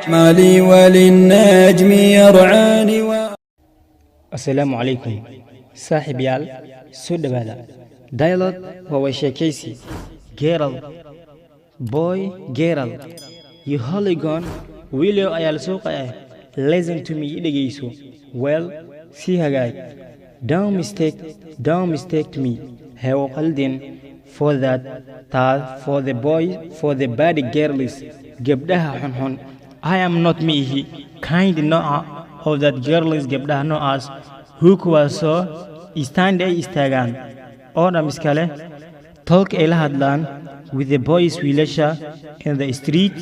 مالي وللنجم يرعاني السلام عليكم صاحب يال سود بهذا دايلوج هو شيكيسي جيرل boy girl you hooligan willow ayal suuqa listen to me dhegeyso well si hagaag don't mistake me how qaldin for that for the boy for the bad girls gabdhaha xunxun I am not me kind nooca of that girls gabdhaha noocaas who kuwaaso stand ay istaagaan oo dham iskale talk ay la hadlaan with the boys wiilasha in the street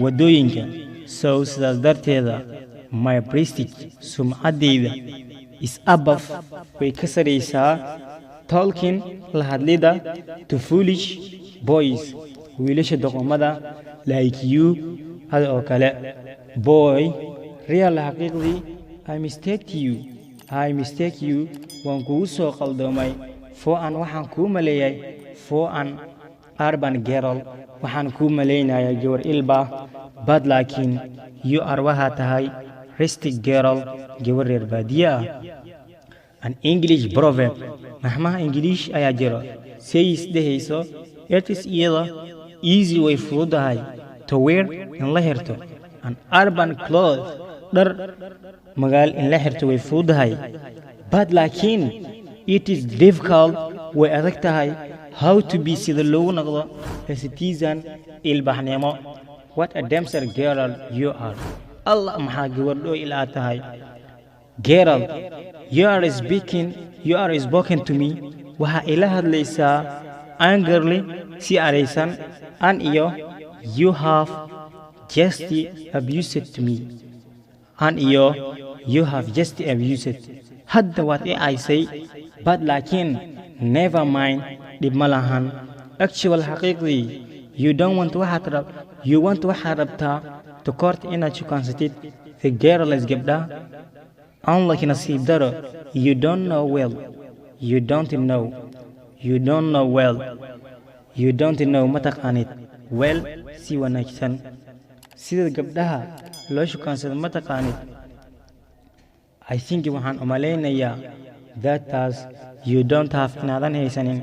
wadooyinka so sidaas darteeda my prestige sumcadeyda is above way ka saraysaa talking la hadlida to foolish boys wiilasha doqomada like you hada oo kale boy real xaqiiqdii I mistake you waan kugu soo qaldoomay for an waxaan kuu maleeyay for an urban girl waxaan kuu maleynayaa gabar ilba but laakiin you are waxaa tahay rustic girl gabar reer baadiye ah an English proverb mahmaha English ayaa jiro says dhehayso it is iyada easy way fududahay to wear in la xirto an urban cloth dhar magaal in la xirto way fududahay but laakiin it is difficult way adag tahay how to be sida loogu noqdo a citizen ilbaxnimo what a damser girl you are Allah maxaa gabadho ilaa tahay girl you are spoken to me waxa ila hadlaysaa angrily si araysan an iyo you have just abused me an iyo you have just abused hadda waad i aysay but laakiin never mind dib malahan actual xaqiiqdii you want waxaad rabtaa to court inaad shukansatid the girls gabdha unlike nasiib daro you don't know mataqaanid well si wanaagsan sida gabdhaha loo shukansado mataqaanid I think waxaan umaleynayaa that you don't have inaadan haysanin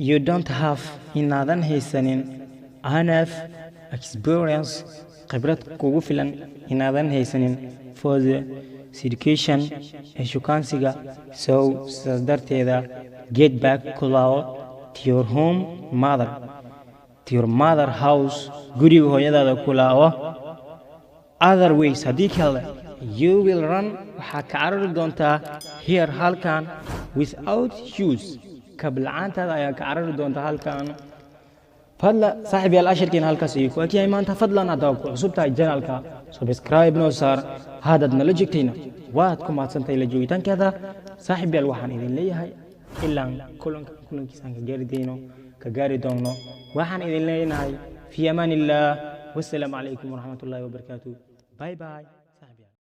you don't have inaadan haysanin enough experience khibrad kugu filan inaadan haysanin for the education ee shukaansiga so sidaas darteeda get back kulaawo to your mother house guriga hooyadaada kulaawo otherwise haddii kale you will run waxaa ka carari doontaa here halkan without shoes kablacaantaada ayaa ka carari doontaa halkan fadla saaxiib yaal ashirkiina halkaas ayuu ku egyahay maanta fadlan haddaad ku cusub tahay janalka subscribe noo saar haddaad nala joogtayna waad ku mahadsantahay la joogitaankeeda saaxiib yaal waxaan idin leeyahay ilaan kulankiisaan ka gaari doono waxaan idin leenahay fi amaan illah wassalaamu calaykum waraxmatullaahi wabarakaatuh bye bye